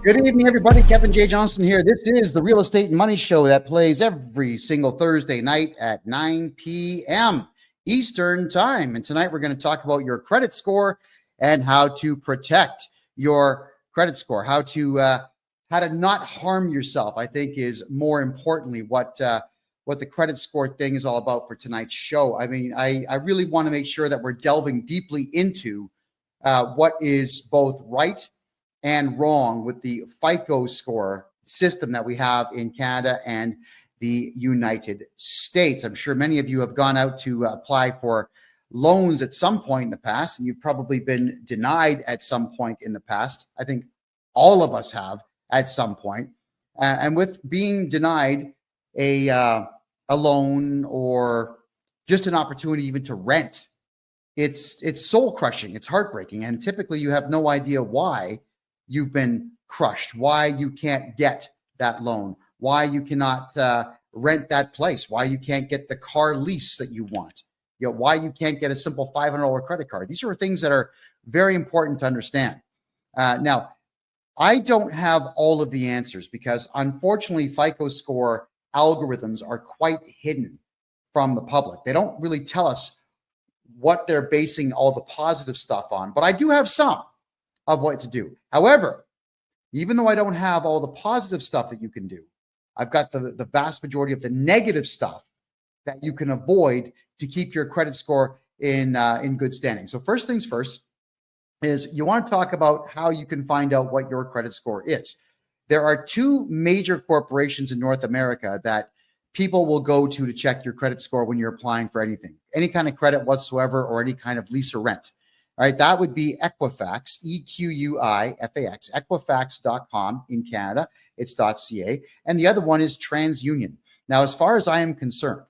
Good evening, everybody. Kevin J. Johnston here. This is the Real Estate and Money Show that plays every single Thursday night at 9 p.m. Eastern Time. And tonight we're going to talk about your credit score and how to protect your credit score, how to not harm yourself. I think is more importantly what the credit score thing is all about for tonight's show. I mean, I really want to make sure that we're delving deeply into what is both right and wrong with the FICO score system that we have in Canada and the United States. I'm sure many of you have gone out to apply for loans at some point in the past, and you've probably been denied at some point in the past. I think all of us have at some point. And with being denied a loan or just an opportunity even to rent, it's soul crushing. It's heartbreaking. And typically you have no idea why you've been crushed, why you can't get that loan, why you cannot rent that place, why you can't get the car lease that you want, why you can't get a simple $500 credit card. These are things that are very important to understand. Now, I don't have all of the answers because unfortunately, FICO score algorithms are quite hidden from the public. They don't really tell us what they're basing all the positive stuff on, but I do have some of what to do. However, even though I don't have all the positive stuff that you can do, I've got the vast majority of the negative stuff that you can avoid to keep your credit score in good standing. So first things first is you want to talk about how you can find out what your credit score is. There are two major corporations in North America that people will go to check your credit score when you're applying for anything, any kind of credit whatsoever, or any kind of lease or rent. All right, that would be Equifax, EQUIFAX, Equifax.com in Canada. It's .ca. And the other one is TransUnion. Now, as far as I am concerned,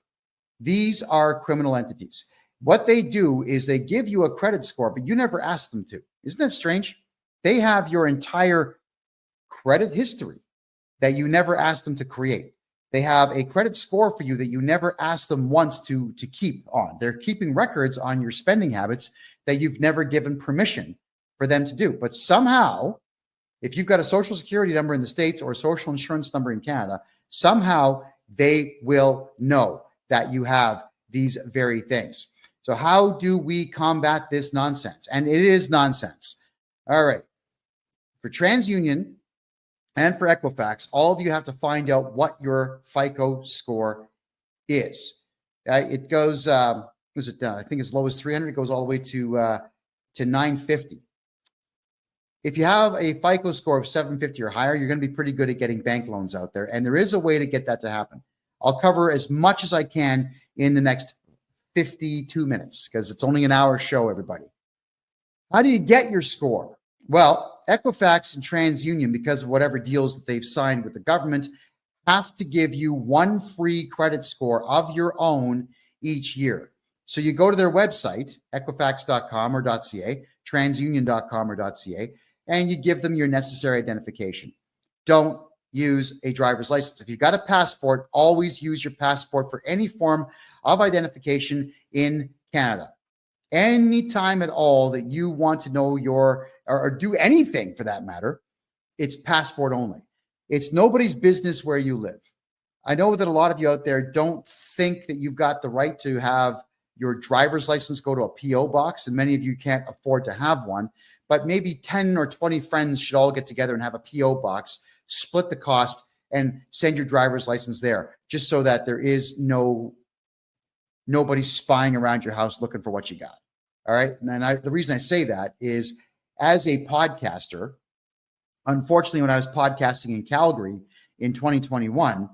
these are criminal entities. What they do is they give you a credit score, but you never ask them to. Isn't that strange? They have your entire credit history that you never asked them to create. They have a credit score for you that you never asked them once to keep on. They're keeping records on your spending habits that you've never given permission for them to do. But somehow, if you've got a social security number in the States or a social insurance number in Canada, somehow they will know that you have these very things. So how do we combat this nonsense? And it is nonsense. All right. For TransUnion and for Equifax, all of you have to find out what your FICO score is. It goes, I think as low as 300, it goes all the way to 950. If you have a FICO score of 750 or higher, you're going to be pretty good at getting bank loans out there. And there is a way to get that to happen. I'll cover as much as I can in the next 52 minutes because it's only an hour show, everybody. How do you get your score? Well, Equifax and TransUnion, because of whatever deals that they've signed with the government, have to give you one free credit score of your own each year. So you go to their website, equifax.com or .ca, transunion.com or .ca, and you give them your necessary identification. Don't use a driver's license. If you've got a passport, always use your passport for any form of identification in Canada. Anytime at all that you want to know or do anything for that matter, it's passport only. It's nobody's business where you live. I know that a lot of you out there don't think that you've got the right to have your driver's license go to a PO box, and many of you can't afford to have one, but maybe 10 or 20 friends should all get together and have a PO box, split the cost, and send your driver's license there, just so that there is nobody spying around your house looking for what you got. All right. And the reason I say that is as a podcaster, unfortunately, when I was podcasting in Calgary in 2021,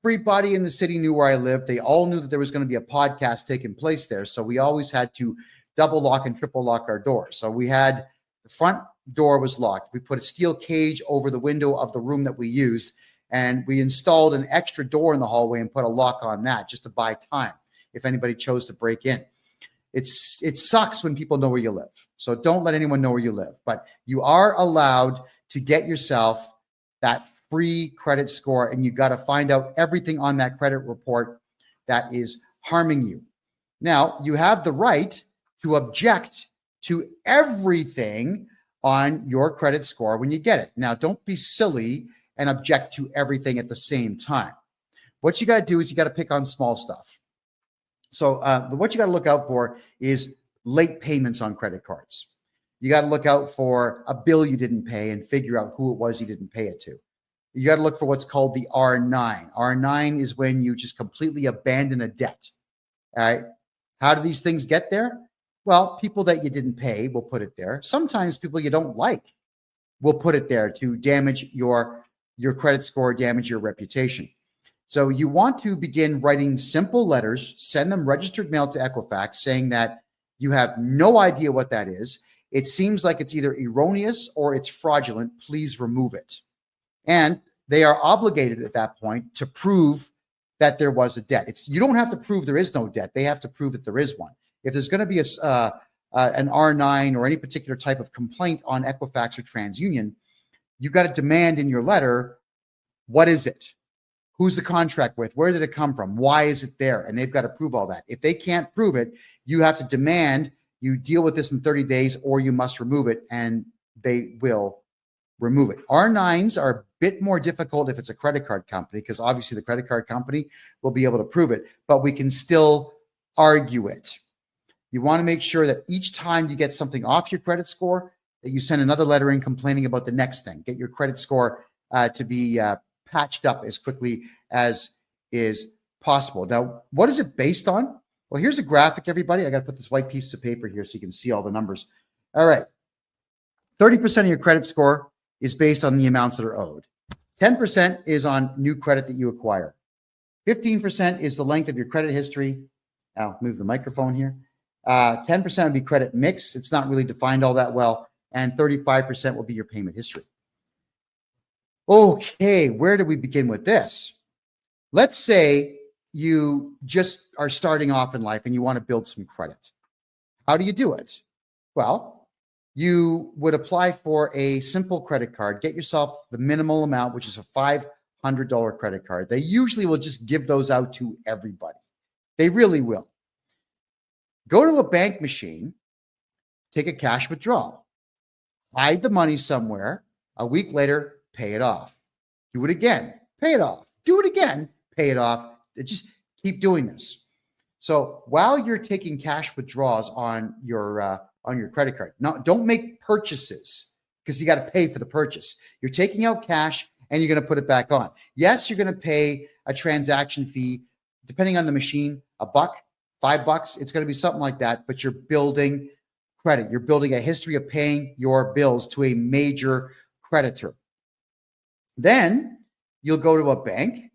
everybody in the city knew where I lived. They all knew that there was going to be a podcast taking place there. So we always had to double lock and triple lock our doors. So we had the front door was locked. We put a steel cage over the window of the room that we used, and we installed an extra door in the hallway and put a lock on that just to buy time if anybody chose to break in. It sucks when people know where you live. So don't let anyone know where you live. But you are allowed to get yourself that free credit score, and you got to find out everything on that credit report that is harming you. Now, you have the right to object to everything on your credit score when you get it. Now, don't be silly and object to everything at the same time. What you got to do is you got to pick on small stuff. So what you got to look out for is late payments on credit cards. You got to look out for a bill you didn't pay and figure out who it was you didn't pay it to. You got to look for what's called the R9. R9 is when you just completely abandon a debt. All right. How do these things get there? Well, people that you didn't pay will put it there. Sometimes people you don't like will put it there to damage your credit score, damage your reputation. So you want to begin writing simple letters, send them registered mail to Equifax saying that you have no idea what that is. It seems like it's either erroneous or it's fraudulent. Please remove it. And they are obligated at that point to prove that there was a debt. You don't have to prove there is no debt. They have to prove that there is one. If there's going to be an R9 or any particular type of complaint on Equifax or TransUnion, you've got to demand in your letter, what is it? Who's the contract with? Where did it come from? Why is it there? And they've got to prove all that. If they can't prove it, you have to demand you deal with this in 30 days or you must remove it, and they will remove it. R9s are a bit more difficult if it's a credit card company, because obviously the credit card company will be able to prove it, but we can still argue it. You want to make sure that each time you get something off your credit score, that you send another letter in complaining about the next thing. Get your credit score to be patched up as quickly as is possible. Now, what is it based on? Well, here's a graphic, everybody. I got to put this white piece of paper here so you can see all the numbers. All right. 30% of your credit score is based on the amounts that are owed. 10% is on new credit that you acquire. 15% is the length of your credit history. I'll move the microphone here. 10% would be credit mix. It's not really defined all that well. And 35% will be your payment history. Okay, where do we begin with this? Let's say you just are starting off in life and you want to build some credit. How do you do it? Well, you would apply for a simple credit card, get yourself the minimal amount, which is a $500 credit card. They usually will just give those out to everybody. They really will. Go to a bank machine, take a cash withdrawal, hide the money somewhere. A week later, pay it off. Do it again, pay it off. Do it again, pay it off. Just keep doing this. So while you're taking cash withdrawals on your credit card, now don't make purchases because you got to pay for the purchase. You're taking out cash and you're going to put it back on. Yes, you're going to pay a transaction fee, depending on the machine, $1, $5. It's going to be something like that, but you're building credit. You're building a history of paying your bills to a major creditor. Then you'll go to a bank,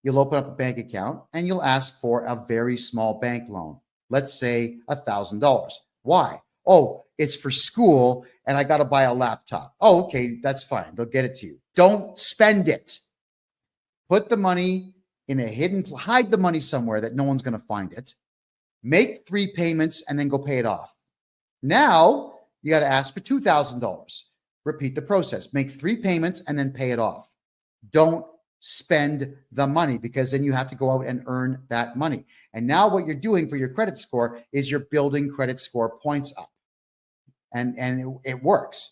you'll open up a bank account, and you'll ask for a very small bank loan. Let's say $1,000. Why? Oh, it's for school and I got to buy a laptop. Oh, okay, that's fine. They'll get it to you. Don't spend it. Put the money in a hidden, hide the money somewhere that no one's going to find it. Make 3 payments and then go pay it off. Now you got to ask for $2,000. Repeat the process. Make 3 payments and then pay it off. Don't spend the money, because then you have to go out and earn that money. And now what you're doing for your credit score is you're building credit score points up. And it works.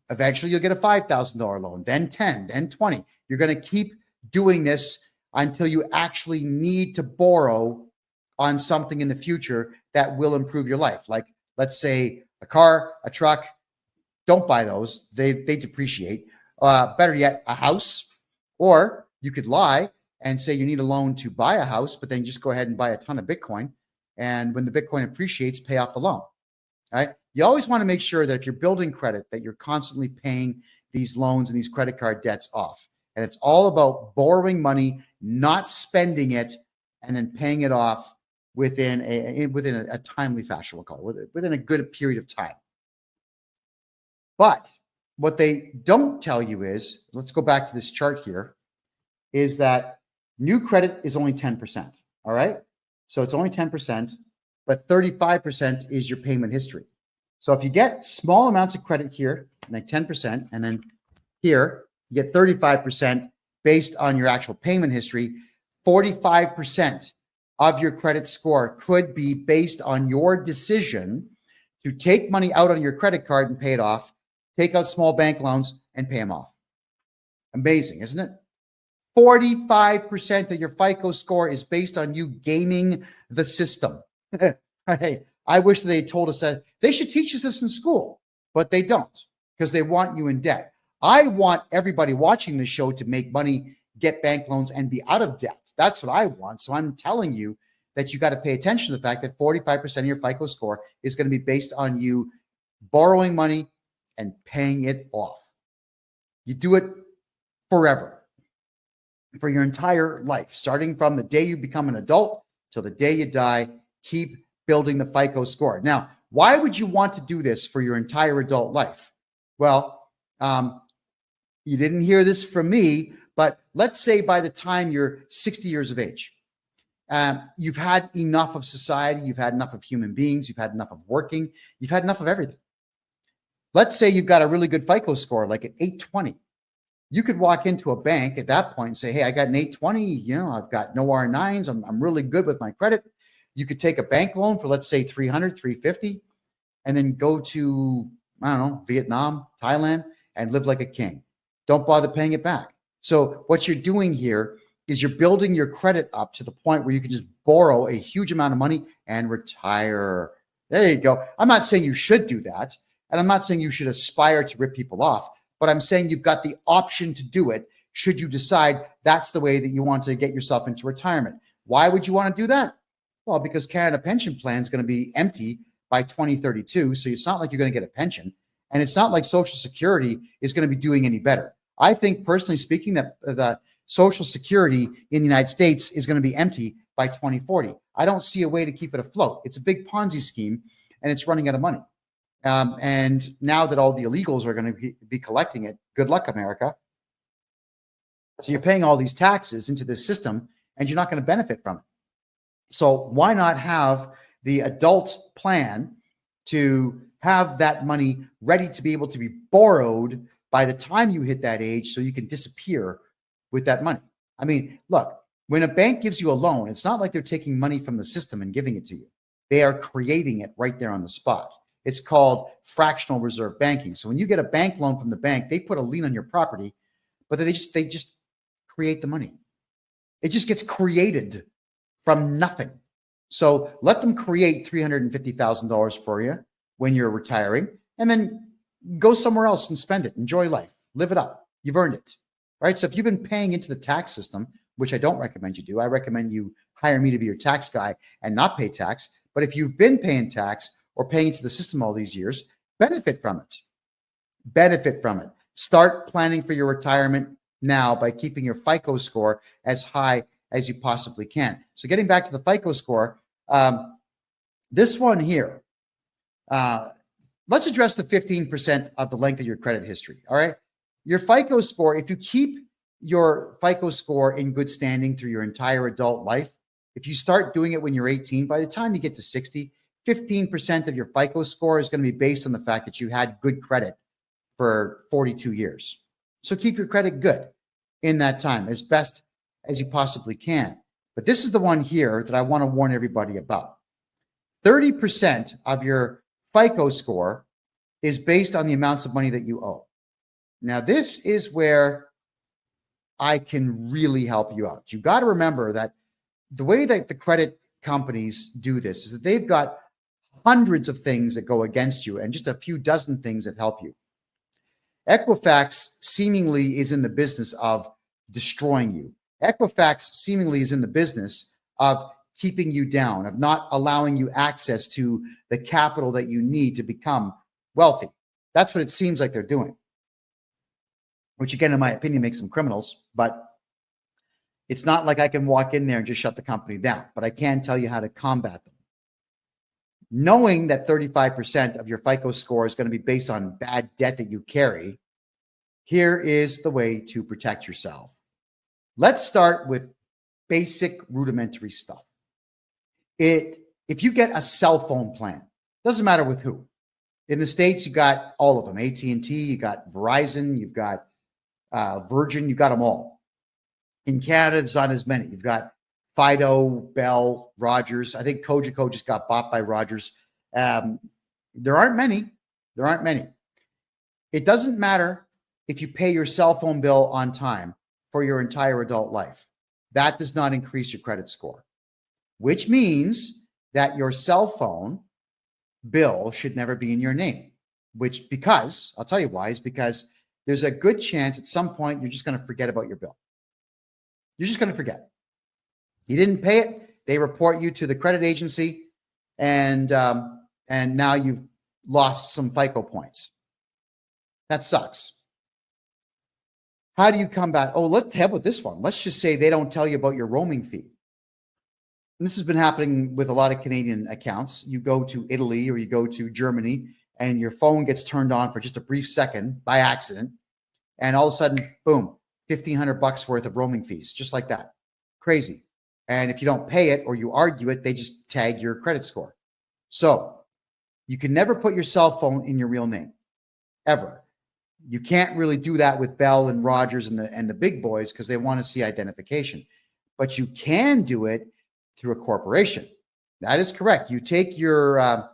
Eventually you'll get a $5,000 loan, then 10, then 20. You're going to keep doing this until you actually need to borrow on something in the future that will improve your life. Like, let's say a car, a truck. Don't buy those. They depreciate. Better yet, a house. Or you could lie and say you need a loan to buy a house, but then just go ahead and buy a ton of Bitcoin. And when the Bitcoin appreciates, pay off the loan. All right. You always want to make sure that if you're building credit, that you're constantly paying these loans and these credit card debts off. And it's all about borrowing money, not spending it, and then paying it off within a timely fashion, we'll call it, within a good period of time. But what they don't tell you is, let's go back to this chart here, is that new credit is only 10%. All right. So it's only 10%, but 35% is your payment history. So if you get small amounts of credit here, like 10%, and then here, you get 35% based on your actual payment history, 45% of your credit score could be based on your decision to take money out on your credit card and pay it off, take out small bank loans, and pay them off. Amazing, isn't it? 45% of your FICO score is based on you gaming the system. Hey, I wish they told us that. They should teach us this in school, but they don't, because they want you in debt. I want everybody watching this show to make money, get bank loans, and be out of debt. That's what I want. So I'm telling you that you got to pay attention to the fact that 45% of your FICO score is going to be based on you borrowing money and paying it off. You do it forever, for your entire life, starting from the day you become an adult till the day you die. Keep building the FICO score. Now, why would you want to do this for your entire adult life? Well, you didn't hear this from me, but let's say by the time you're 60 years of age, you've had enough of society, you've had enough of human beings, you've had enough of working, you've had enough of everything. Let's say you've got a really good FICO score, like an 820. You could walk into a bank at that point and say, hey, I got an 820, I've got no R9s, I'm really good with my credit. You could take a bank loan for, let's say, 300, 350, and then go to, I don't know, Vietnam, Thailand, and live like a king. Don't bother paying it back. So what you're doing here is you're building your credit up to the point where you can just borrow a huge amount of money and retire. There you go. I'm not saying you should do that, and I'm not saying you should aspire to rip people off, but I'm saying you've got the option to do it should you decide that's the way that you want to get yourself into retirement. Why would you want to do that? Well, because Canada Pension Plan is going to be empty by 2032, so it's not like you're going to get a pension, and it's not like Social Security is going to be doing any better. I think, personally speaking, that the Social Security in the United States is going to be empty by 2040. I don't see a way to keep it afloat. It's a big Ponzi scheme, and it's running out of money. And now that all the illegals are going to be collecting it, good luck, America. So you're paying all these taxes into this system, and you're not going to benefit from it. So why not have the adult plan to have that money ready to be able to be borrowed by the time you hit that age, so you can disappear with that money? I mean, look, when a bank gives you a loan, it's not like they're taking money from the system and giving it to you. They are creating it right there on the spot. It's called fractional reserve banking. So when you get a bank loan from the bank, they put a lien on your property, but they just create the money. It just gets created from nothing. So let them create $350,000 for you when you're retiring, and then go somewhere else and spend it. Enjoy life. Live it up. You've earned it. Right? So if you've been paying into the tax system, which I don't recommend you do, I recommend you hire me to be your tax guy and not pay tax. But if you've been paying tax or paying into the system all these years, benefit from it. Benefit from it. Start planning for your retirement now by keeping your FICO score as high as you possibly can. So getting back to the FICO score, this one here, let's address the 15% of the length of your credit history. All right. Your FICO score, if you keep your FICO score in good standing through your entire adult life, if you start doing it when you're 18, by the time you get to 60, 15% of your FICO score is going to be based on the fact that you had good credit for 42 years. So keep your credit good in that time as best as you possibly can. But this is the one here that I want to warn everybody about. 30% of your FICO score is based on the amounts of money that you owe. Now, this is where I can really help you out. You got to remember that the way that the credit companies do this is that they've got hundreds of things that go against you and just a few dozen things that help you. Equifax seemingly is in the business of destroying you. Equifax seemingly is in the business of keeping you down, of not allowing you access to the capital that you need to become wealthy. That's what it seems like they're doing, which again, in my opinion, makes them criminals. But it's not like I can walk in there and just shut the company down, but I can tell you how to combat them. Knowing that 35% of your FICO score is going to be based on bad debt that you carry, here is the way to protect yourself. Let's start with basic rudimentary stuff. If you get a cell phone plan, doesn't matter with who. In the States, you got all of them. AT&T, you got Verizon, you've got Virgin, you got them all. In Canada, there's not as many. You've got Fido, Bell, Rogers. I think Cogeco just got bought by Rogers. There aren't many. It doesn't matter if you pay your cell phone bill on time for your entire adult life. That does not increase your credit score, which means that your cell phone bill should never be in your name, because I'll tell you why, is because there's a good chance at some point you're just going to forget about your bill. You're just going to forget. You didn't pay it. They report you to the credit agency, and now you've lost some FICO points. That sucks. How do you come back? Oh, let's have with this one. Let's just say they don't tell you about your roaming fee. And this has been happening with a lot of Canadian accounts. You go to Italy or you go to Germany and your phone gets turned on for just a brief second by accident. And all of a sudden, boom, $1,500 worth of roaming fees, just like that. Crazy. And if you don't pay it or you argue it, they just tag your credit score. So you can never put your cell phone in your real name, ever. You can't really do that with Bell and Rogers and the big boys because they want to see identification. But you can do it through a corporation. That is correct. You take your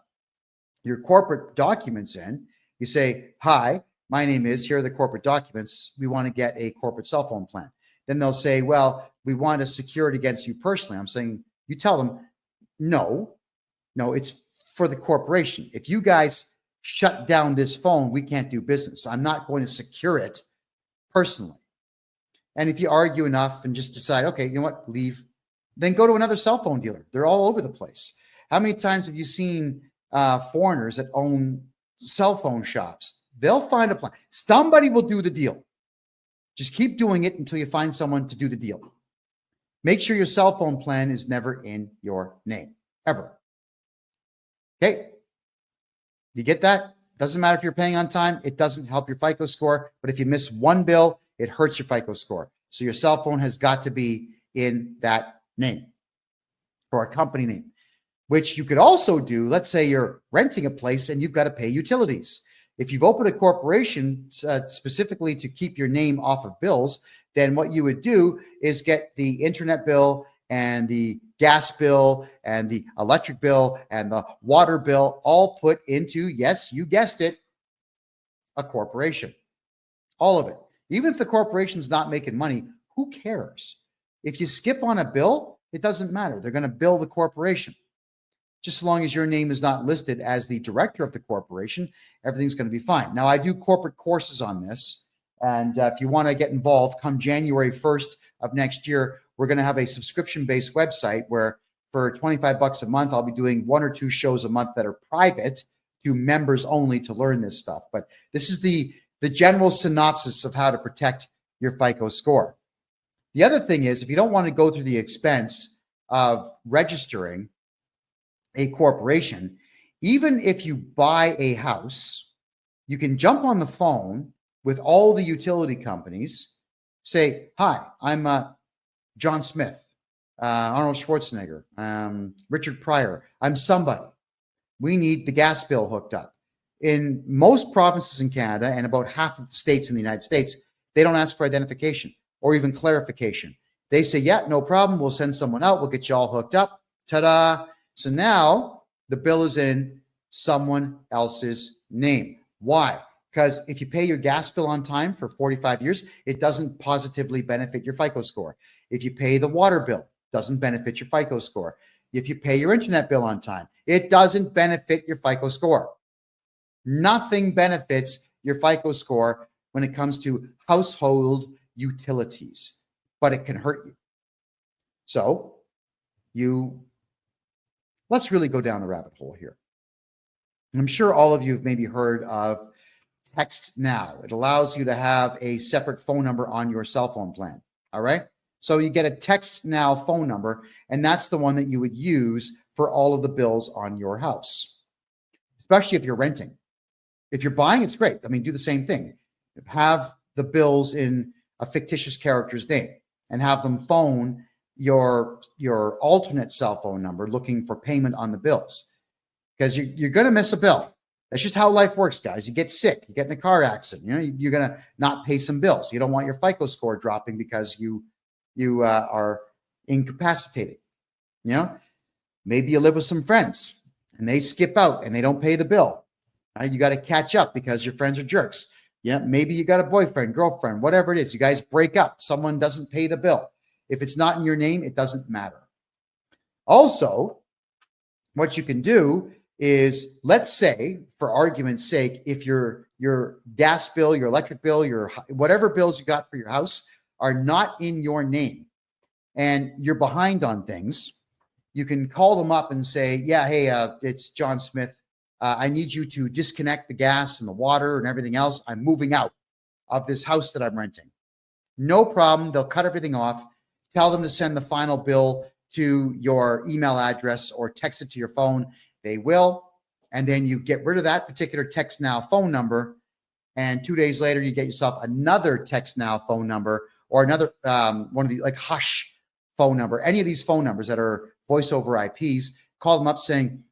corporate documents in. You say, "Hi, my name is, here are the corporate documents. We want to get a corporate cell phone plan." Then they'll say, "Well, we want to secure it against you personally." I'm saying, you tell them, no, it's for the corporation. If you guys shut down this phone, we can't do business. I'm not going to secure it personally. And if you argue enough and just decide, okay, you know what, leave, then go to another cell phone dealer. They're all over the place. How many times have you seen foreigners that own cell phone shops? They'll find a plan. Somebody will do the deal. Just keep doing it until you find someone to do the deal. Make sure your cell phone plan is never in your name, ever. Okay? You get that? Doesn't matter if you're paying on time. It doesn't help your FICO score. But if you miss one bill, it hurts your FICO score. So your cell phone has got to be in that name or a company name, which you could also do. Let's say you're renting a place and you've got to pay utilities. If you've opened a corporation specifically to keep your name off of bills, then what you would do is get the internet bill and the gas bill and the electric bill and the water bill all put into, yes, you guessed it, a corporation. All of it. Even if the corporation's not making money, who cares? If you skip on a bill, it doesn't matter. They're going to bill the corporation. Just as long as your name is not listed as the director of the corporation, everything's going to be fine. Now, I do corporate courses on this. And if you want to get involved, come January 1st of next year, we're going to have a subscription-based website where for $25 a month, I'll be doing 1 or 2 shows a month that are private to members only to learn this stuff. But this is the general synopsis of how to protect your FICO score. The other thing is, if you don't want to go through the expense of registering a corporation, even if you buy a house, you can jump on the phone with all the utility companies, say, "Hi, I'm John Smith, Arnold Schwarzenegger, Richard Pryor. I'm somebody. We need the gas bill hooked up." In most provinces in Canada and about half of the states in the United States, they don't ask for identification or even clarification. They say, "Yeah, no problem. We'll send someone out. We'll get you all hooked up." Ta-da. So now the bill is in someone else's name. Why? Because if you pay your gas bill on time for 45 years, it doesn't positively benefit your FICO score. If you pay the water bill, it doesn't benefit your FICO score. If you pay your internet bill on time, it doesn't benefit your FICO score. Nothing benefits your FICO score when it comes to household utilities, but it can hurt you. So let's really go down the rabbit hole here. I'm sure all of you have maybe heard of Text Now. It allows you to have a separate phone number on your cell phone plan. All right. So you get a Text Now phone number, and that's the one that you would use for all of the bills on your house, especially if you're renting. If you're buying, it's great. I mean, do the same thing. Have the bills in a fictitious character's name and have them phone your alternate cell phone number looking for payment on the bills, because you're going to miss a bill. That's just how life works, guys. You get sick, you get in a car accident, you're going to not pay some bills. You don't want your FICO score dropping because you are incapacitated. Maybe you live with some friends and they skip out and they don't pay the bill. You got to catch up because your friends are jerks. Yeah, maybe you got a boyfriend, girlfriend, whatever it is. You guys break up. Someone doesn't pay the bill. If it's not in your name, it doesn't matter. Also, what you can do is, let's say, for argument's sake, if your gas bill, your electric bill, your whatever bills you got for your house are not in your name and you're behind on things, you can call them up and say, yeah, hey, it's John Smith. I need you to disconnect the gas and the water and everything else. I'm moving out of this house that I'm renting. No problem. They'll cut everything off. Tell them to send the final bill to your email address or text it to your phone. They will. And then you get rid of that particular Text Now phone number. And 2 days later, you get yourself another Text Now phone number or another one of the like Hush phone number. Any of these phone numbers that are voice over IPs, call them up saying,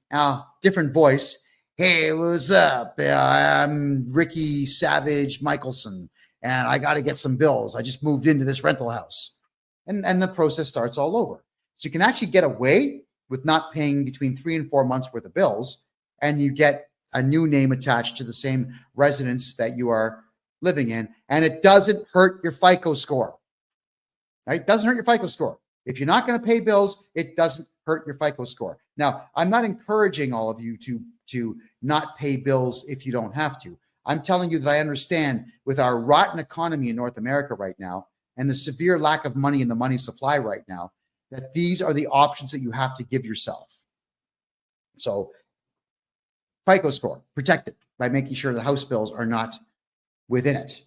different voice. Hey, what's up? I'm Ricky Savage Michelson, and I got to get some bills. I just moved into this rental house. And the process starts all over. So you can actually get away with not paying between 3 and 4 months worth of bills, and you get a new name attached to the same residence that you are living in, and it doesn't hurt your FICO score. Right? It doesn't hurt your FICO score. If you're not going to pay bills, it doesn't hurt your FICO score. Now, I'm not encouraging all of you to not pay bills if you don't have to. I'm telling you that I understand with our rotten economy in North America right now and the severe lack of money in the money supply right now, that these are the options that you have to give yourself. So FICO score, protect it by making sure the house bills are not within it.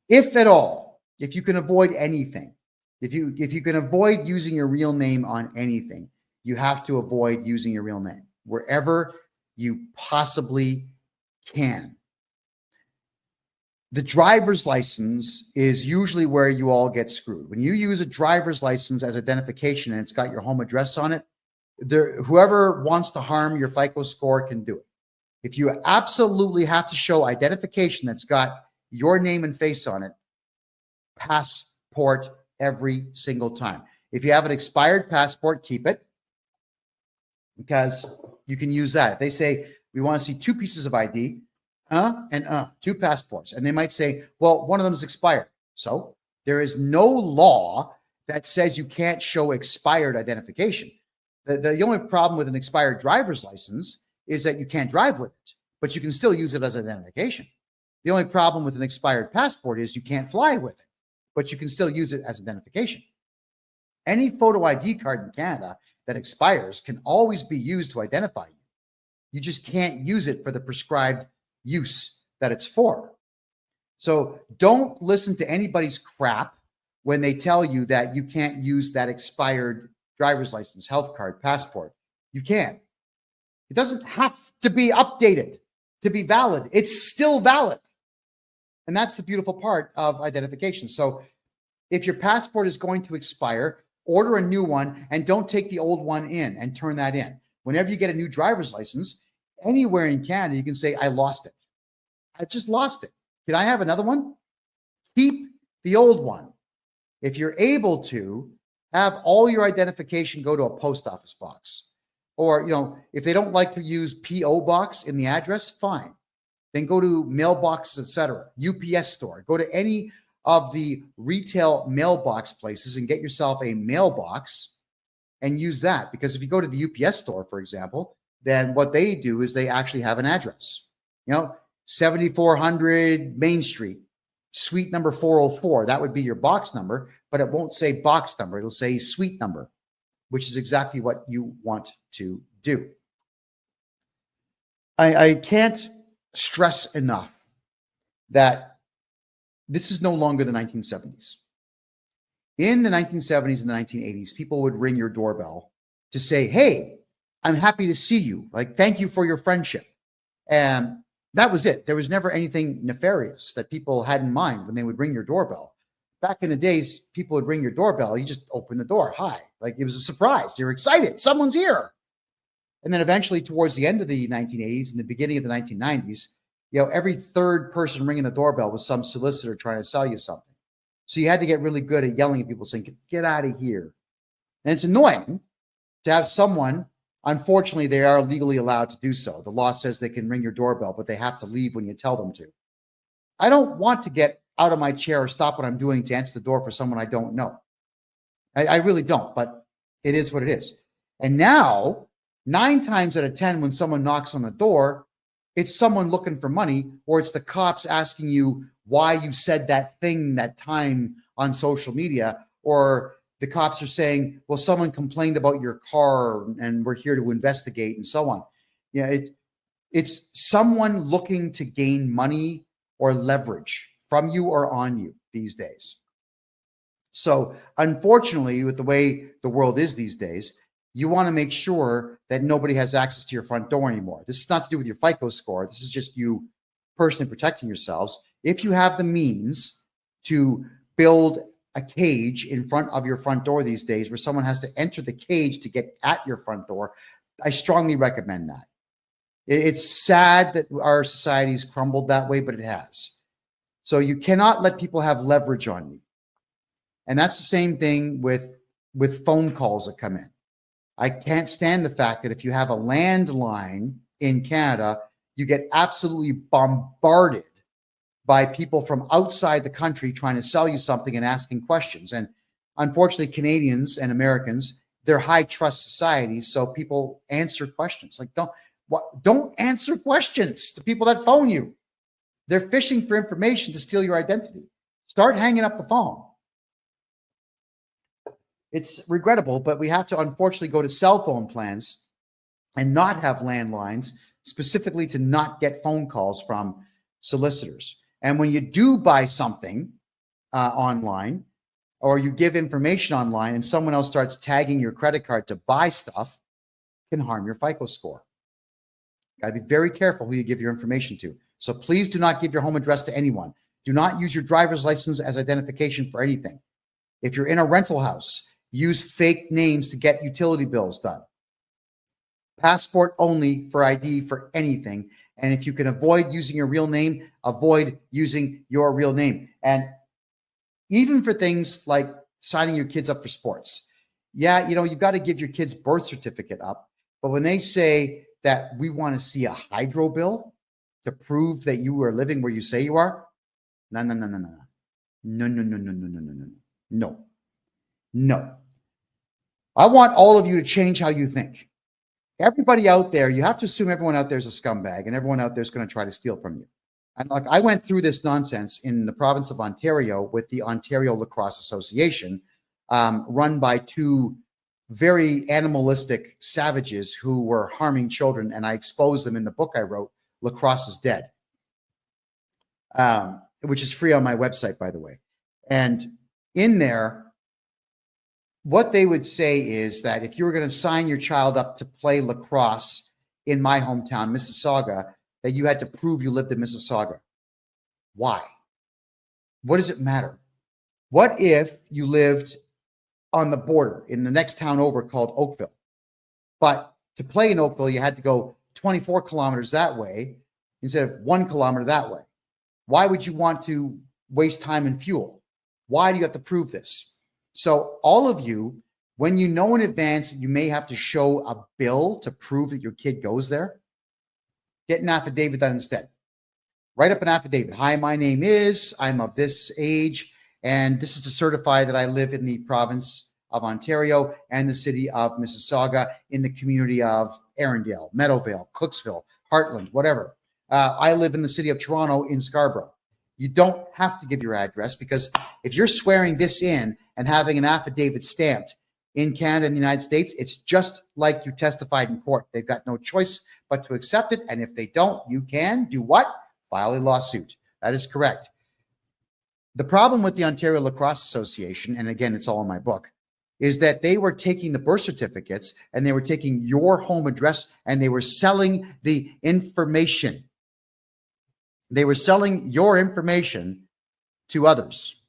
If at all, if you can avoid anything, if you can avoid using your real name on anything, you have to avoid using your real name wherever you possibly can. The driver's license is usually where you all get screwed. When you use a driver's license as identification and it's got your home address on it, whoever wants to harm your FICO score can do it. If you absolutely have to show identification that's got your name and face on it, passport every single time. If you have an expired passport, keep it, because you can use that. If they say, we want to see 2 pieces of ID, 2 passports, and they might say, well, one of them is expired. So there is no law that says you can't show expired identification. The only problem with an expired driver's license is that you can't drive with it, but you can still use it as identification. The only problem with an expired passport is you can't fly with it, but you can still use it as identification. Any photo ID card in Canada that expires can always be used to identify you. You just can't use it for the prescribed use that it's for. So don't listen to anybody's crap when they tell you that you can't use that expired driver's license, health card, passport. You can. It doesn't have to be updated to be valid. It's still valid. And that's the beautiful part of identification. So if your passport is going to expire, order a new one and don't take the old one in and turn that in. Whenever you get a new driver's license, anywhere in Canada, you can say, I lost it. I just lost it. Can I have another one? Keep the old one. If you're able to, have all your identification go to a post office box. Or, if they don't like to use P.O. box in the address, fine. Then go to mailboxes, etc. UPS store. Go to any of the retail mailbox places and get yourself a mailbox and use that. Because if you go to the UPS store, for example, then what they do is they actually have an address. 7400 Main Street, suite number 404. That would be your box number, but it won't say box number. It'll say suite number, which is exactly what you want to do. I can't stress enough that this is no longer the 1970s. In the 1970s and the 1980s, people would ring your doorbell to say, hey, I'm happy to see you. Like, thank you for your friendship. And that was it. There was never anything nefarious that people had in mind when they would ring your doorbell. Back in the days, people would ring your doorbell. You just open the door. Hi. Like, it was a surprise. You're excited. Someone's here. And then eventually towards the end of the 1980s and the beginning of the 1990s, every third person ringing the doorbell was some solicitor trying to sell you something. So you had to get really good at yelling at people saying, get out of here. And it's annoying to have someone, unfortunately, they are legally allowed to do so. The law says they can ring your doorbell, but they have to leave when you tell them to. I don't want to get out of my chair or stop what I'm doing to answer the door for someone I don't know. I really don't, but it is what it is. And now, 9 times out of 10, when someone knocks on the door, it's someone looking for money, or it's the cops asking you why you said that thing that time on social media, or the cops are saying, well, someone complained about your car and we're here to investigate, and so on. Yeah, it's someone looking to gain money or leverage from you or on you these days. So unfortunately, with the way the world is these days, you want to make sure that nobody has access to your front door anymore. This is not to do with your FICO score. This is just you personally protecting yourselves. If you have the means to build a cage in front of your front door these days where someone has to enter the cage to get at your front door, I strongly recommend that. It's sad that our society's crumbled that way, but it has. So you cannot let people have leverage on you. And that's the same thing with phone calls that come in. I can't stand the fact that if you have a landline in Canada, you get absolutely bombarded by people from outside the country trying to sell you something and asking questions. And unfortunately, Canadians and Americans, they're high trust societies, so people answer questions. Like, don't answer questions to people that phone you. They're fishing for information to steal your identity. Start hanging up the phone. It's regrettable, but we have to unfortunately go to cell phone plans and not have landlines, specifically to not get phone calls from solicitors. And when you do buy something online, or you give information online and someone else starts tagging your credit card to buy stuff, it can harm your FICO score. Got to be very careful who you give your information to. So please do not give your home address to anyone. Do not use your driver's license as identification for anything. If you're in a rental house, use fake names to get utility bills done. Passport only for ID for anything. And if you can avoid using your real name, avoid using your real name. And even for things like signing your kids up for sports. Yeah, you've got to give your kid's birth certificate up. But when they say that we want to see a hydro bill to prove that you are living where you say you are, no. I want all of you to change how you think. Everybody out there, you have to assume everyone out there is a scumbag and everyone out there is going to try to steal from you. And like, I went through this nonsense in the province of Ontario with the Ontario Lacrosse Association, run by 2 very animalistic savages who were harming children. And I exposed them in the book I wrote, Lacrosse is Dead, which is free on my website, by the way. And in there, what they would say is that if you were going to sign your child up to play lacrosse in my hometown, Mississauga, that you had to prove you lived in Mississauga. Why? What does it matter? What if you lived on the border in the next town over called Oakville? But to play in Oakville, you had to go 24 kilometers that way instead of 1 kilometer that way. Why would you want to waste time and fuel? Why do you have to prove this? So all of you, when you know in advance that you may have to show a bill to prove that your kid goes there, get an affidavit done instead. Write up an affidavit. Hi, my name is, I'm of this age, and this is to certify that I live in the province of Ontario and the city of Mississauga in the community of Arundel, Meadowvale, Cooksville, Heartland, whatever. I live in the city of Toronto in Scarborough. You don't have to give your address, because if you're swearing this in and having an affidavit stamped in Canada and the United States, it's just like you testified in court. They've got no choice but to accept it. And if they don't, you can do what? File a lawsuit. That is correct. The problem with the Ontario Lacrosse Association, and again, it's all in my book, is that they were taking the birth certificates and they were taking your home address and they were selling the information. They were selling your information to others.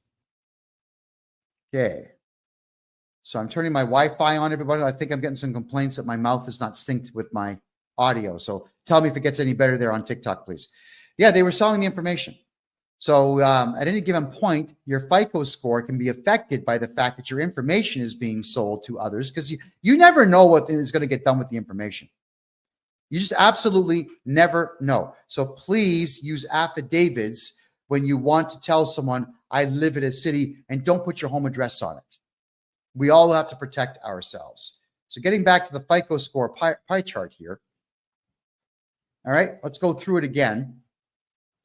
Okay. So I'm turning my Wi-Fi on, everybody. I think I'm getting some complaints that my mouth is not synced with my audio. So tell me if it gets any better there on TikTok, please. Yeah, they were selling the information. So at any given point, your FICO score can be affected by the fact that your information is being sold to others, because you never know what is going to get done with the information. You just absolutely never know. So please use affidavits when you want to tell someone, I live in a city, and don't put your home address on it. We all have to protect ourselves. So getting back to the FICO score pie chart here. All right, let's go through it again.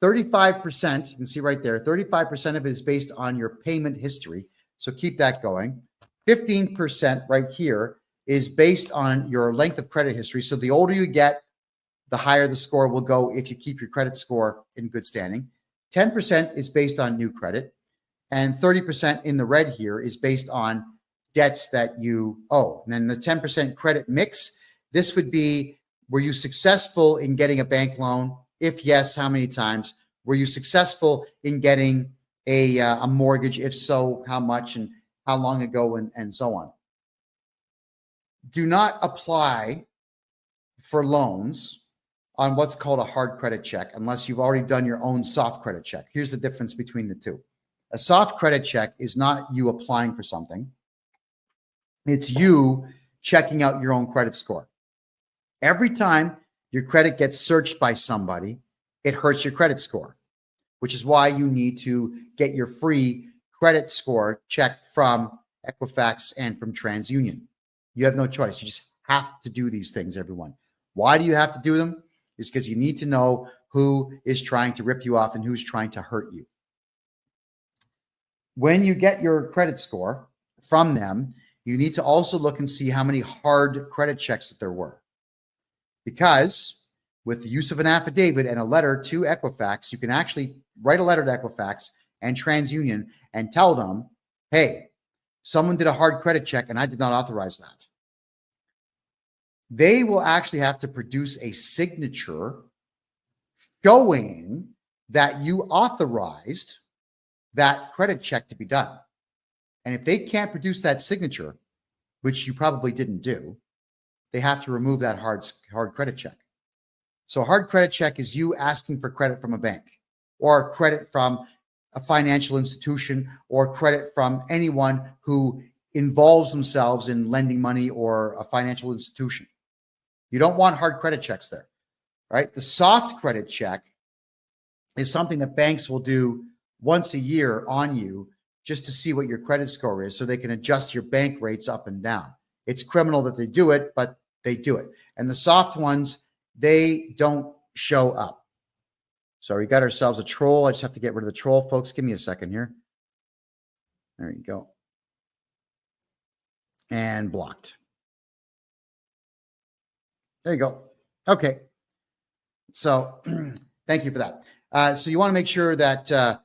35%, you can see right there, 35% of it is based on your payment history. So keep that going. 15% right here is based on your length of credit history. So the older you get, the higher the score will go if you keep your credit score in good standing. 10% is based on new credit. And 30% in the red here is based on debts that you owe. And then the 10% credit mix, this would be, were you successful in getting a bank loan? If yes, how many times? Were you successful in getting a mortgage? If so, how much and how long ago, and so on. Do not apply for loans on what's called a hard credit check unless you've already done your own soft credit check. Here's the difference between the two. A soft credit check is not you applying for something. It's you checking out your own credit score. Every time your credit gets searched by somebody, it hurts your credit score, which is why you need to get your free credit score checked from Equifax and from TransUnion. You have no choice. You just have to do these things, everyone. Why do you have to do them? It's because you need to know who is trying to rip you off and who's trying to hurt you. When you get your credit score from them, you need to also look and see how many hard credit checks that there were. Because with the use of an affidavit and a letter to Equifax, you can actually write a letter to Equifax and TransUnion and tell them, hey, someone did a hard credit check and I did not authorize that. They will actually have to produce a signature showing that you authorized that credit check to be done. And if they can't produce that signature, which you probably didn't do, they have to remove that hard credit check. So a hard credit check is you asking for credit from a bank or credit from a financial institution or credit from anyone who involves themselves in lending money or a financial institution. You don't want hard credit checks there, right? The soft credit check is something that banks will do once a year on you just to see what your credit score is so they can adjust your bank rates up and down. It's criminal that they do it, but they do it. And the soft ones, they don't show up. So we got ourselves a troll. I just have to get rid of the troll, folks. Give me a second here. There you go. And blocked. There you go. Okay. So thank you for that. So you want to make sure that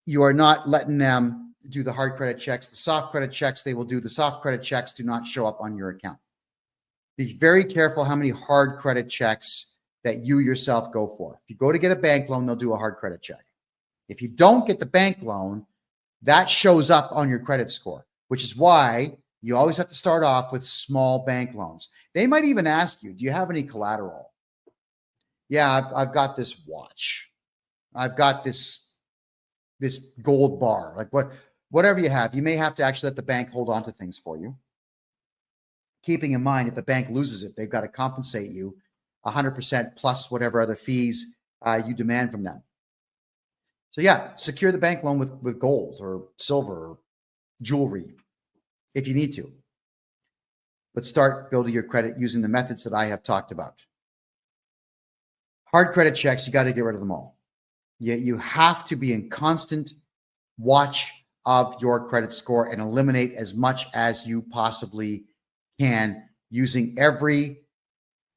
you are not letting them do the hard credit checks. The soft credit checks, they will do. The soft credit checks do not show up on your account. Be very careful how many hard credit checks that you yourself go for. If you go to get a bank loan, they'll do a hard credit check. If you don't get the bank loan, that shows up on your credit score, which is why you always have to start off with small bank loans. They might even ask you, do you have any collateral? Yeah, I've got this watch. I've got this gold bar, like whatever you have. You may have to actually let the bank hold on to things for you. Keeping in mind, if the bank loses it, they've got to compensate you 100% plus whatever other fees you demand from them. So yeah, secure the bank loan with gold or silver or jewelry if you need to. But start building your credit using the methods that I have talked about. Hard credit checks, you got to get rid of them all. You have to be in constant watch of your credit score and eliminate as much as you possibly can using everything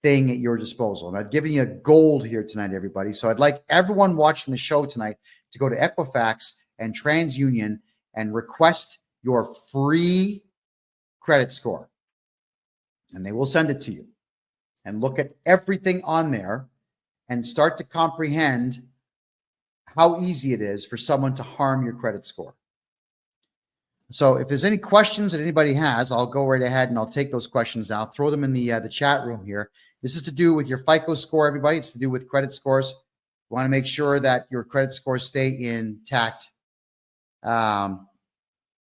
at your disposal. And I've given you a gold here tonight, everybody. So I'd like everyone watching the show tonight to go to Equifax and TransUnion and request your free credit score. And they will send it to you. And look at everything on there and start to comprehend how easy it is for someone to harm your credit score. So if there's any questions that anybody has, I'll go right ahead and I'll take those questions now. Throw them in the chat room here. This is to do with your FICO score, everybody. It's to do with credit scores. You want to make sure that your credit scores stay intact. Oh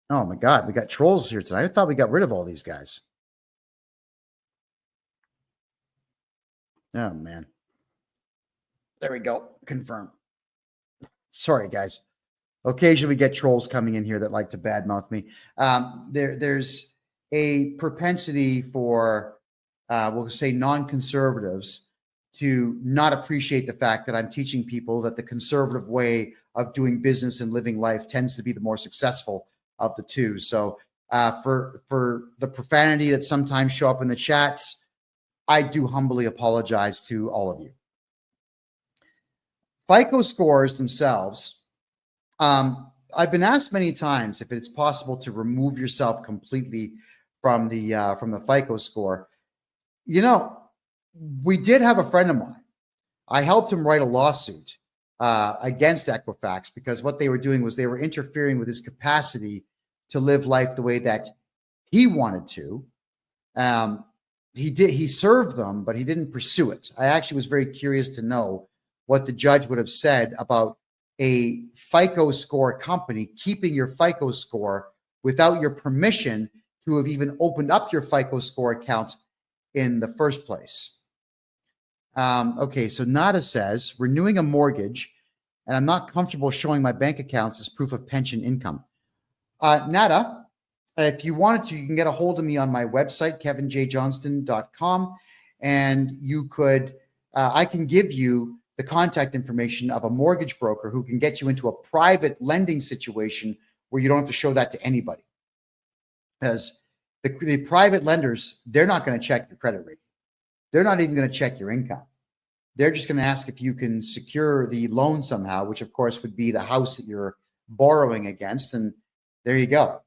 my God, we got trolls here tonight. I thought we got rid of all these guys. Oh man. There we go. Confirm. Sorry, guys. Occasionally we get trolls coming in here that like to badmouth me. There's a propensity for, we'll say, non-conservatives to not appreciate the fact that I'm teaching people that the conservative way of doing business and living life tends to be the more successful of the two. So for the profanity that sometimes show up in the chats, I do humbly apologize to all of you. FICO scores themselves, I've been asked many times if it's possible to remove yourself completely from the FICO score. You know, we did have a friend of mine. I helped him write a lawsuit against Equifax because what they were doing was they were interfering with his capacity to live life the way that he wanted to. He served them, but he didn't pursue it. I actually was very curious to know what the judge would have said about a FICO score company keeping your FICO score without your permission to have even opened up your FICO score account in the first place. Okay, so Nada says, renewing a mortgage, and I'm not comfortable showing my bank accounts as proof of pension income. Nada, if you wanted to, you can get a hold of me on my website, kevinjjohnston.com, and you could, I can give you the contact information of a mortgage broker who can get you into a private lending situation where you don't have to show that to anybody. Because the private lenders, they're not going to check your credit rating. They're not even going to check your income. They're just going to ask if you can secure the loan somehow, which of course would be the house that you're borrowing against. And there you go.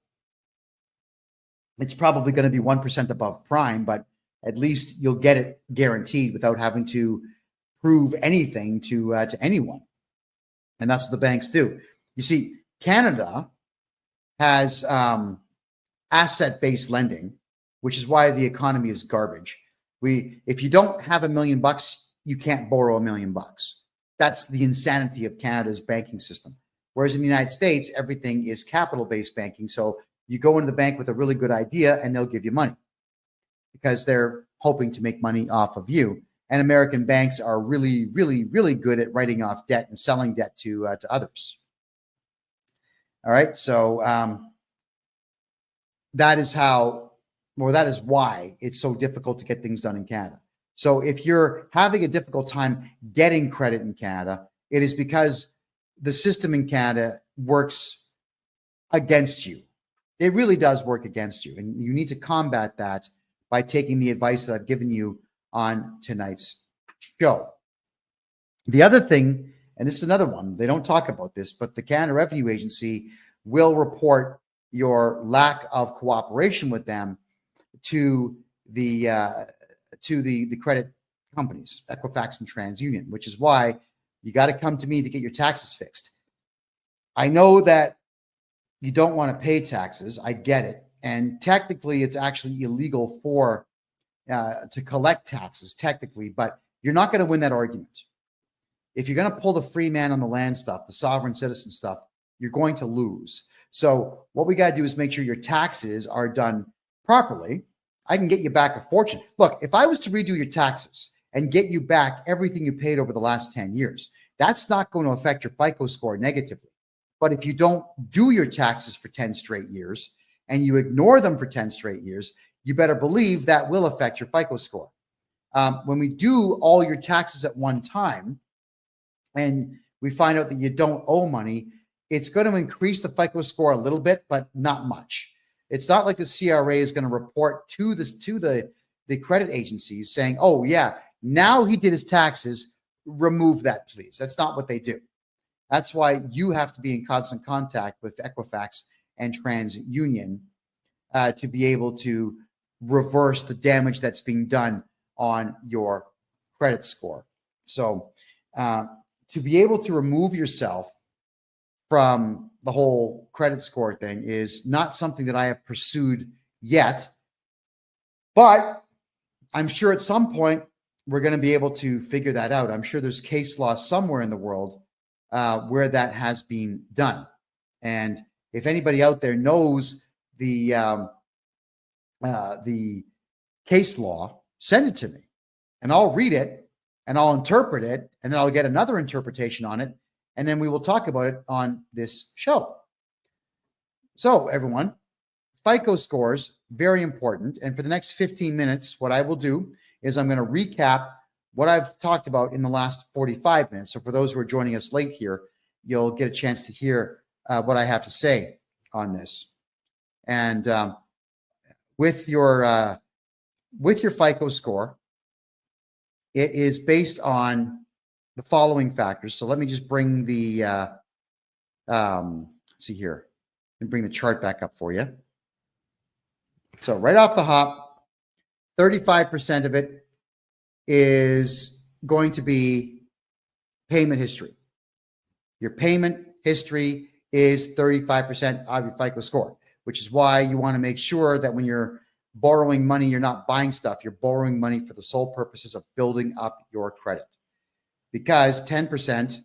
It's probably going to be 1% above prime, but at least you'll get it guaranteed without having to prove anything to anyone. And that's what the banks do. You see, Canada has asset-based lending, which is why the economy is garbage. If you don't have $1 million, you can't borrow $1 million. That's the insanity of Canada's banking system. Whereas in the United States, everything is capital-based banking. So you go into the bank with a really good idea and they'll give you money because they're hoping to make money off of you. And American banks are really, really, really good at writing off debt and selling debt to others. All right. So that is why it's so difficult to get things done in Canada. So if you're having a difficult time getting credit in Canada, it is because the system in Canada works against you. It really does work against you. And you need to combat that by taking the advice that I've given you on tonight's show. The other thing, and this is another one, they don't talk about this, but the Canada Revenue Agency will report your lack of cooperation with them to the credit companies, Equifax and TransUnion, which is why you got to come to me to get your taxes fixed. I know that you don't want to pay taxes. I get it. And technically, it's actually illegal to collect taxes, technically, but you're not going to win that argument. If you're going to pull the free man on the land stuff, the sovereign citizen stuff, you're going to lose. So what we got to do is make sure your taxes are done properly. I can get you back a fortune. Look, if I was to redo your taxes and get you back everything you paid over the last 10 years, that's not going to affect your FICO score negatively. But if you don't do your taxes for 10 straight years and you ignore them for 10 straight years, you better believe that will affect your FICO score. When we do all your taxes at one time and we find out that you don't owe money, it's going to increase the FICO score a little bit, but not much. It's not like the CRA is going to report to the credit agencies saying, oh, yeah, now he did his taxes, remove that, please. That's not what they do. That's why you have to be in constant contact with Equifax and TransUnion to be able to reverse the damage that's being done on your credit score. So to be able to remove yourself from the whole credit score thing is not something that I have pursued yet, but I'm sure at some point we're going to be able to figure that out. I'm sure there's case law somewhere in the world where that has been done. And if anybody out there knows the case law, send it to me and I'll read it and I'll interpret it and then I'll get another interpretation on it and then we will talk about it on this show. So everyone, FICO scores, very important. And for the next 15 minutes, what I will do is I'm going to recap what I've talked about in the last 45 minutes. So for those who are joining us late here, you'll get a chance to hear what I have to say on this. And with your FICO score, it is based on the following factors. So let me just bring the let's see here, and bring the chart back up for you. So right off the hop, 35% of it is going to be payment history. Your payment history is 35% of your FICO score, which is why you want to make sure that when you're borrowing money, you're not buying stuff. You're borrowing money for the sole purposes of building up your credit, because 10%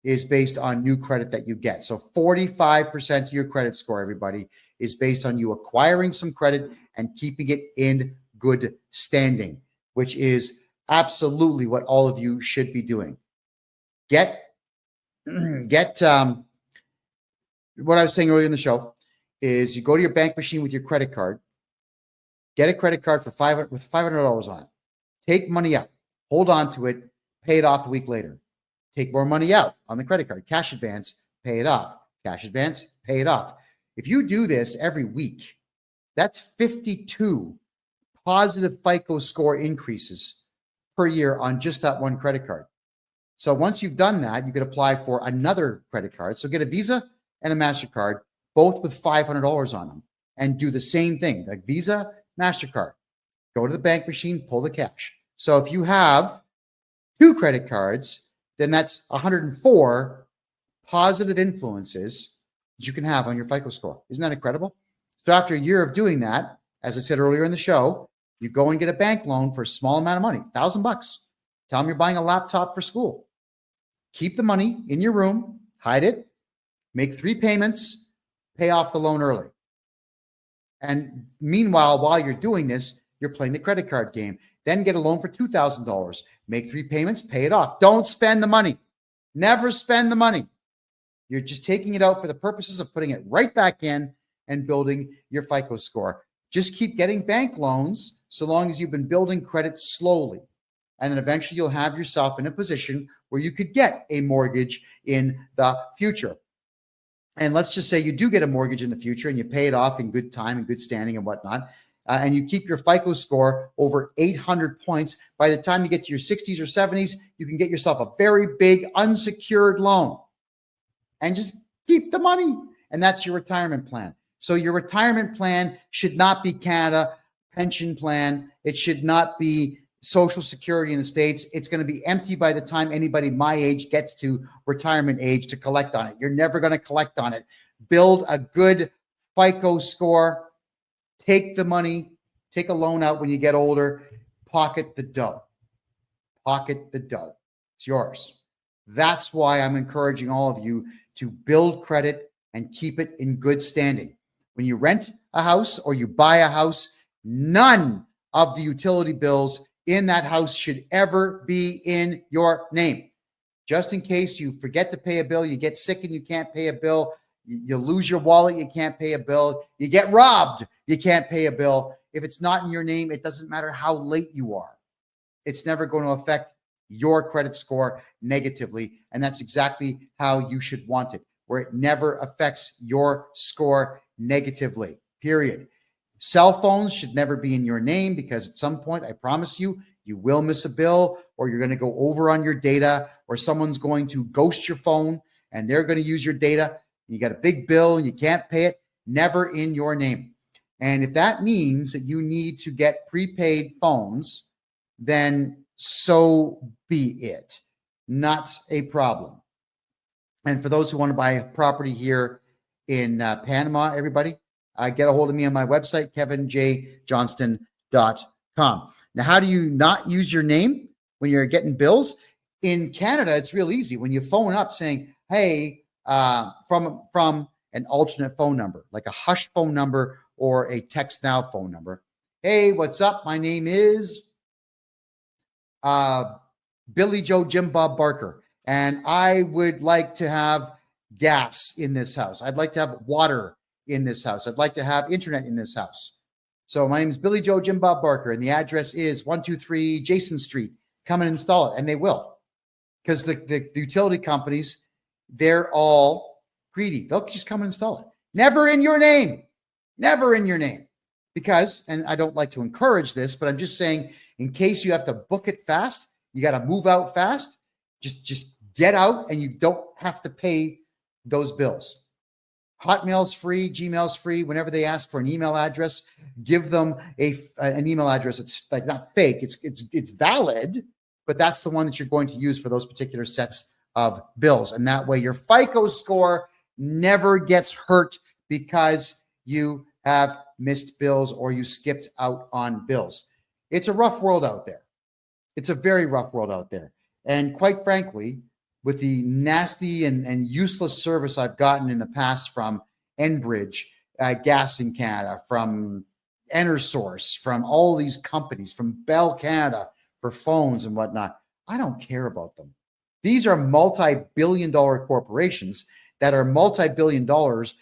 is based on new credit that you get. So 45% of your credit score, everybody, is based on you acquiring some credit and keeping it in good standing, which is absolutely what all of you should be doing. Get what I was saying earlier in the show is you go to your bank machine with your credit card, get a credit card for $500 on it, take money out, hold on to it, pay it off a week later. Take more money out on the credit card, cash advance, pay it off, cash advance, pay it off. If you do this every week, that's 52 positive FICO score increases per year on just that one credit card. So once you've done that, you could apply for another credit card. So get a Visa and a MasterCard, both with $500 on them, and do the same thing, like Visa, MasterCard. Go to the bank machine, pull the cash. So if you have 2 credit cards, then that's 104 positive influences that you can have on your FICO score. Isn't that incredible? So after a year of doing that, as I said earlier in the show, you go and get a bank loan for a small amount of money, $1,000. Tell them you're buying a laptop for school. Keep the money in your room, hide it, make 3 payments, pay off the loan early. And meanwhile, while you're doing this, you're playing the credit card game. Then get a loan for $2,000. Make 3 payments, pay it off. Don't spend the money. Never spend the money. You're just taking it out for the purposes of putting it right back in and building your FICO score. Just keep getting bank loans so long as you've been building credit slowly. And then eventually you'll have yourself in a position where you could get a mortgage in the future. And let's just say you do get a mortgage in the future and you pay it off in good time and good standing and whatnot. And you keep your FICO score over 800 points. By the time you get to your 60s or 70s, you can get yourself a very big unsecured loan and just keep the money. And that's your retirement plan. So your retirement plan should not be Canada pension plan. It should not be Social Security in the States. It's going to be empty by the time anybody my age gets to retirement age to collect on it. You're never going to collect on it. Build a good FICO score. Take the money, take a loan out when you get older, pocket the dough. Pocket the dough. It's yours. That's why I'm encouraging all of you to build credit and keep it in good standing. When you rent a house or you buy a house, none of the utility bills in that house should ever be in your name. Just in case you forget to pay a bill, you get sick and you can't pay a bill, you lose your wallet, you can't pay a bill, you get robbed, you can't pay a bill. If it's not in your name, it doesn't matter how late you are. It's never going to affect your credit score negatively. And that's exactly how you should want it, where it never affects your score negatively, period. Cell phones should never be in your name because at some point, I promise you, you will miss a bill or you're going to go over on your data or someone's going to ghost your phone and they're going to use your data. You got a big bill and you can't pay it, never in your name. And if that means that you need to get prepaid phones, then so be it. Not a problem. And for those who want to buy a property here in Panama, everybody, get a hold of me on my website, kevinjjohnston.com. Now, how do you not use your name when you're getting bills? In Canada, it's real easy. When you phone up saying, hey, from an alternate phone number, like a hush phone number or a text now phone number. Hey, what's up? My name is Billy Joe Jim Bob Barker. and I would like to have gas in this house. I'd like to have water in this house. I'd like to have internet in this house. So my name is Billy Joe Jim Bob Barker, and the address is 123 Jason Street. Come and install it, and they will, because the utility companies, they're all greedy. They'll just come and install it. Never in your name. Never in your name. Because, and I don't like to encourage this, but I'm just saying, in case you have to book it fast, you got to move out fast, just get out, and you don't have to pay those bills. Hotmail's free, Gmail's free. Whenever they ask for an email address, give them an email address. It's like not fake. It's valid, but that's the one that you're going to use for those particular sets of bills. And that way your FICO score never gets hurt because you have missed bills or you skipped out on bills. It's a rough world out there. It's a very rough world out there. And quite frankly, with the nasty and useless service I've gotten in the past from Enbridge, Gas in Canada, from EnerSource, from all these companies, from Bell Canada for phones and whatnot, I don't care about them. These are multi-billion-dollar corporations that are multi-billion dollars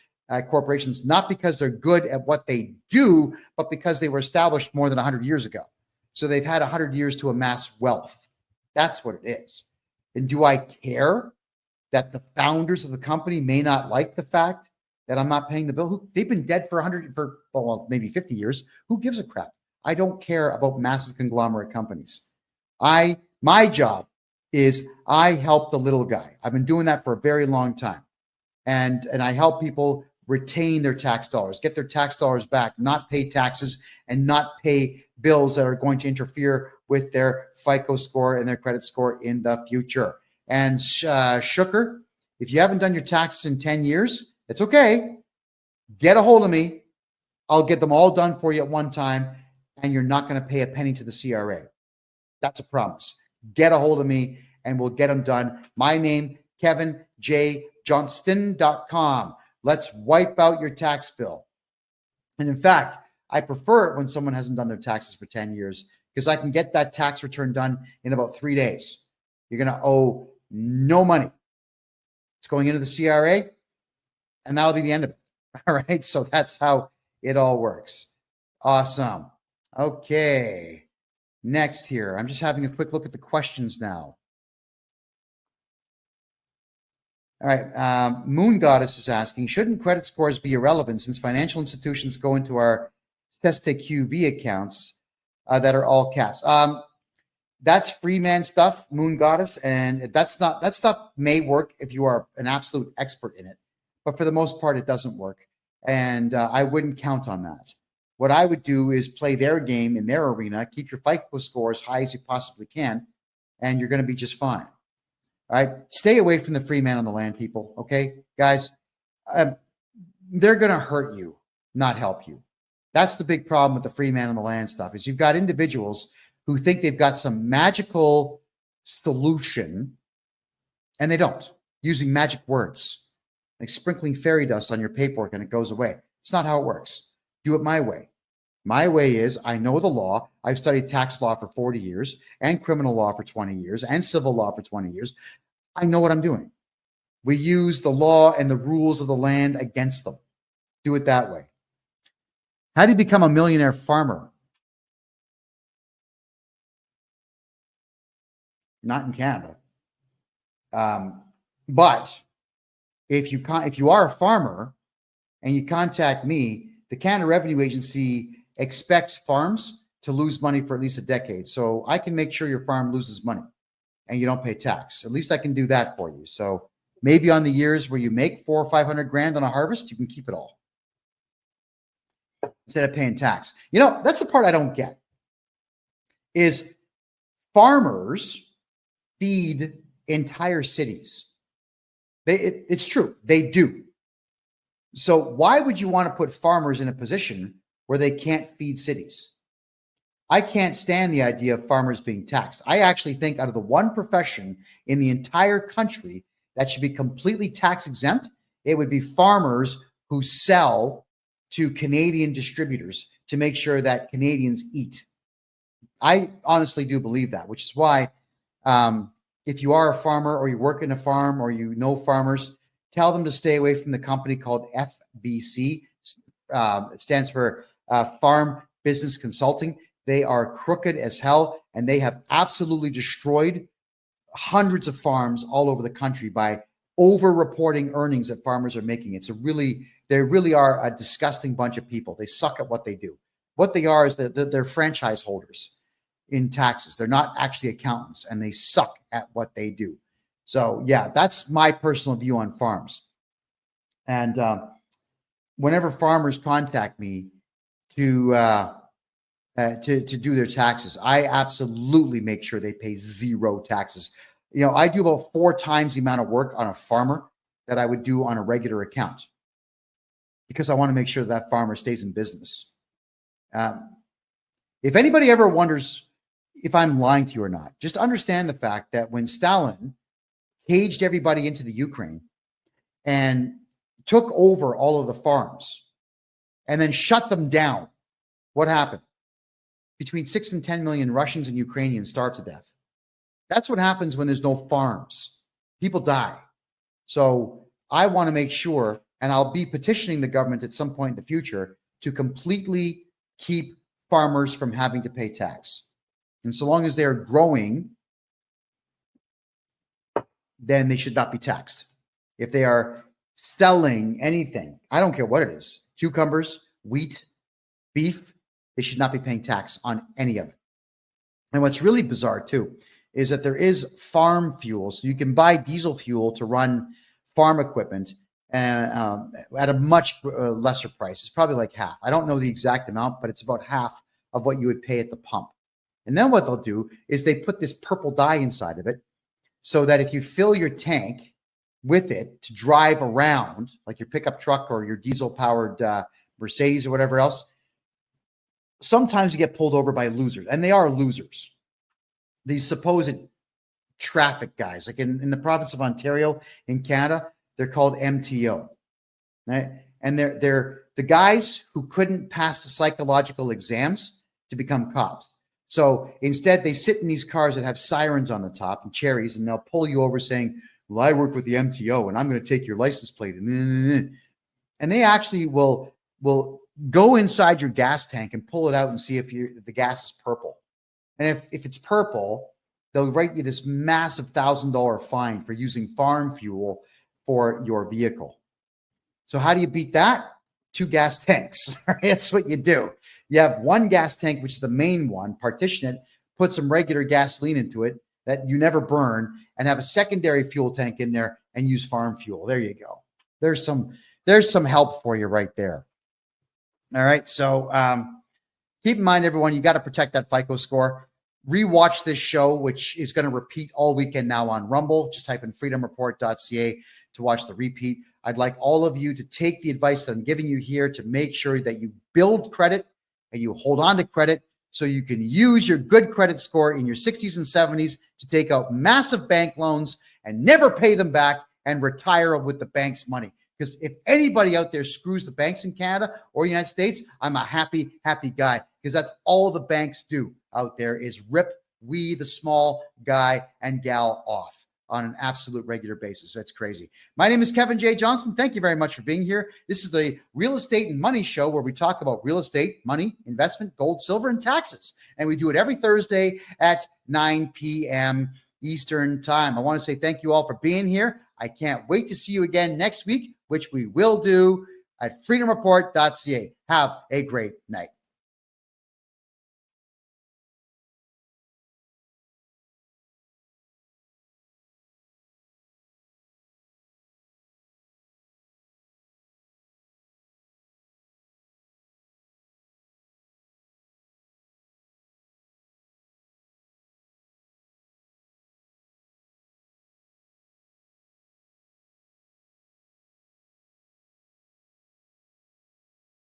corporations, not because they're good at what they do, but because they were established more than 100 years ago. So they've had 100 years to amass wealth. That's what it is. And do I care that the founders of the company may not like the fact that I'm not paying the bill? They've been dead for maybe 50 years. Who gives a crap? I don't care about massive conglomerate companies. My job is I help the little guy. I've been doing that for a very long time. And I help people retain their tax dollars, get their tax dollars back, not pay taxes and not pay bills that are going to interfere with their FICO score and their credit score in the future. And Shooker, if you haven't done your taxes in 10 years, it's okay. Get a hold of me. I'll get them all done for you at one time, and you're not going to pay a penny to the CRA. That's a promise. Get a hold of me, and we'll get them done. My name, KevinJJohnston.com. Let's wipe out your tax bill. And in fact, I prefer it when someone hasn't done their taxes for 10 years because I can get that tax return done in about 3 days. You're going to owe no money. It's going into the CRA, and that'll be the end of it. All right. So that's how it all works. Awesome. Okay. Next here, I'm just having a quick look at the questions now. All right. Moon Goddess is asking, shouldn't credit scores be irrelevant since financial institutions go into our QV accounts that are all caps? That's free man stuff, Moon Goddess, and that stuff may work if you are an absolute expert in it, but for the most part, it doesn't work, and I wouldn't count on that. What I would do is play their game in their arena, keep your FICO score as high as you possibly can, and you're going to be just fine. All right, stay away from the free man on the land, people. Okay, guys, they're going to hurt you, not help you. That's the big problem with the free man on the land stuff is you've got individuals who think they've got some magical solution, and they don't, using magic words, like sprinkling fairy dust on your paperwork and it goes away. It's not how it works. Do it my way. My way is I know the law. I've studied tax law for 40 years and criminal law for 20 years and civil law for 20 years. I know what I'm doing. We use the law and the rules of the land against them. Do it that way. How do you become a millionaire farmer? Not in Canada. But if you are a farmer and you contact me, the Canada Revenue Agency expects farms to lose money for at least a decade. So I can make sure your farm loses money and you don't pay tax. At least I can do that for you. So maybe on the years where you make $400,000 or $500,000 on a harvest, you can keep it all instead of paying tax. You know, that's the part I don't get is farmers feed entire cities. It's true. They do. So why would you want to put farmers in a position where they can't feed cities? I can't stand the idea of farmers being taxed. I actually think out of the one profession in the entire country that should be completely tax exempt, it would be farmers who sell to Canadian distributors to make sure that Canadians eat. I honestly do believe that, which is why if you are a farmer or you work in a farm or you know farmers, tell them to stay away from the company called FBC. It stands for Farm Business Consulting. They are crooked as hell, and they have absolutely destroyed hundreds of farms all over the country by over-reporting earnings that farmers are making. They really are a disgusting bunch of people. They suck at what they do. What they are is that they're franchise holders in taxes. They're not actually accountants, and they suck at what they do. So yeah, that's my personal view on farms. And whenever farmers contact me to do their taxes, I absolutely make sure they pay zero taxes. I do about 4 times the amount of work on a farmer that I would do on a regular account, because I want to make sure that farmer stays in business. If anybody ever wonders if I'm lying to you or not, just understand the fact that when Stalin caged everybody into the Ukraine and took over all of the farms and then shut them down, what happened? Between 6 and 10 million Russians and Ukrainians starved to death. That's what happens when there's no farms. People die. So I want to make sure, and I'll be petitioning the government at some point in the future to completely keep farmers from having to pay tax. And so long as they're growing, then they should not be taxed. If they are selling anything, I don't care what it is, cucumbers, wheat, beef, they should not be paying tax on any of it. And what's really bizarre too is that there is farm fuel. So you can buy diesel fuel to run farm equipment at a much lesser price. It's probably like half. I don't know the exact amount, but it's about half of what you would pay at the pump. And then what they'll do is they put this purple dye inside of it so that if you fill your tank with it to drive around, like your pickup truck or your diesel-powered Mercedes or whatever else, sometimes you get pulled over by losers, and they are losers. These supposed traffic guys, like in the province of Ontario in Canada, they're called MTO, right? And they're the guys who couldn't pass the psychological exams to become cops. So instead, they sit in these cars that have sirens on the top and cherries, and they'll pull you over saying, well, I work with the MTO, and I'm going to take your license plate. And they actually will go inside your gas tank and pull it out and see if the gas is purple. And if it's purple, they'll write you this massive $1,000 fine for using farm fuel for your vehicle. So how do you beat that? 2 gas tanks. That's what you do. You have 1 gas tank, which is the main one, partition it, put some regular gasoline into it that you never burn, and have a secondary fuel tank in there and use farm fuel. There you go. There's some help for you right there. All right. So keep in mind, everyone, you got to protect that FICO score. Rewatch this show, which is going to repeat all weekend now on Rumble. Just type in freedomreport.ca to watch the repeat. I'd like all of you to take the advice that I'm giving you here to make sure that you build credit and you hold on to credit so you can use your good credit score in your 60s and 70s to take out massive bank loans and never pay them back and retire with the bank's money. Because if anybody out there screws the banks in Canada or the United States, I'm a happy guy, because that's all the banks do out there is rip we, the small guy and gal, off on an absolute regular basis. That's crazy. My name is Kevin J. Johnston. Thank you very much for being here. This is the Real Estate and Money Show, where we talk about real estate, money, investment, gold, silver, and taxes. And we do it every Thursday at 9 p.m. Eastern Time. I want to say thank you all for being here. I can't wait to see you again next week, which we will do at freedomreport.ca. Have a great night.